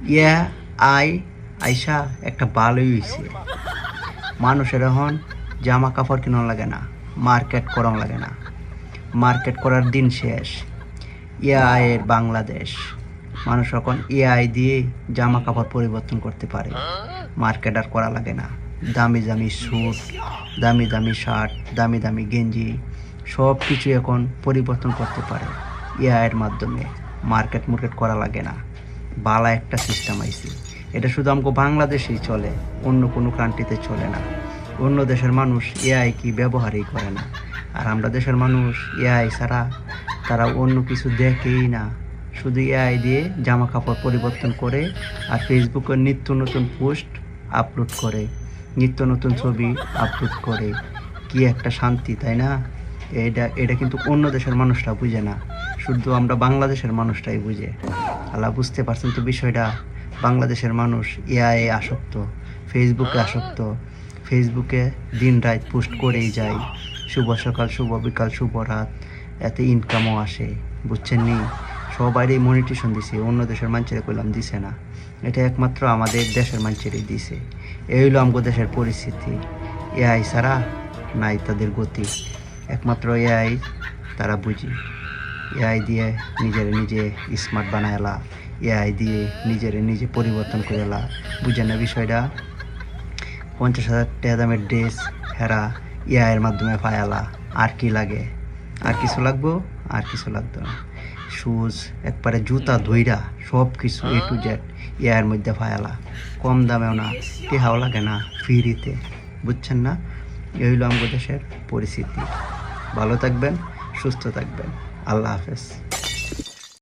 Yeah I আইসা একটা ভালোই হইছে। মানুষের এখন জামা কাপড় কিনা লাগে না, মার্কেট করন লাগে না। মার্কেট করার দিন শেষ। এআই এর বাংলাদেশ। মানুষ এখন এআই দিয়ে জামা কাপড় পরিবর্তন করতে পারে, মার্কেট আর করা লাগে না। দামি দামি স্যুট, দামি দামি শার্ট, দামি দামি গেঞ্জি সব কিছু এখন পরিবর্তন করতে পারে এআইয়ের মাধ্যমে। মার্কেট করা লাগে না। বালা একটা সিস্টেম আইছে। এটা শুধু আমাকে বাংলাদেশেই চলে, অন্য কোনো কান্ট্রিতে চলে না। অন্য দেশের মানুষ এআই কি ব্যবহারই করে না, আর আমরা দেশের মানুষ এআই ছাড়া তারা অন্য কিছু দেখেই না। শুধু এআই দিয়ে জামা কাপড় পরিবর্তন করে আর ফেসবুকে নিত্য নতুন পোস্ট আপলোড করে, নিত্য নতুন ছবি আপলোড করে। কি একটা শান্তি, তাই না? এটা কিন্তু অন্য দেশের মানুষরা বুঝে না, শুধু আমরা বাংলাদেশের মানুষটাই বুঝে। আল্লাহ, বুঝতে পারছেন তো বিষয়টা? বাংলাদেশের মানুষ এআই আসক্ত, ফেসবুকে আসক্ত। ফেসবুকে দিন রাত পোস্ট করেই যায়, শুভ সকাল, শুভ বিকাল, শুভ রাত। এতে ইনকামও আসে, বুঝছেন নি? সবারই মনিটেশন দিছে, অন্য দেশের মানুষেরা কইলাম দিছে না। এটা একমাত্র আমাদের দেশের মানুষেরই দিছে। এই হইলো আমাদের দেশের পরিস্থিতি। এআই ছাড়া নাই তাদের গতি। একমাত্র এআই তারা বুঝি। এআই দিয়ে নিজে স্মার্ট বানায়লা, এআই দিয়ে নিজে পরিবর্তন করেলা। বুঝে না বিষয়টা? 50,000 টাকা দামের ড্রেস হেরা এআইয়ের মাধ্যমে পায়ালা। আর কি লাগে? আর কিছু লাগবো? আর কিছু লাগতো না। শুজ একবারে জুতা ধইরা সব কিছু এ টু জেড এআইয়ের মধ্যে পায়ালা। কম দামেও না, টেহাও লাগে না, ফ্রিতে। বুঝছেন না? এই হইলো আমাদের দেশের পরিস্থিতি। ভালো থাকবেন, সুস্থ থাকবেন। আল্লাহ হাফেজ।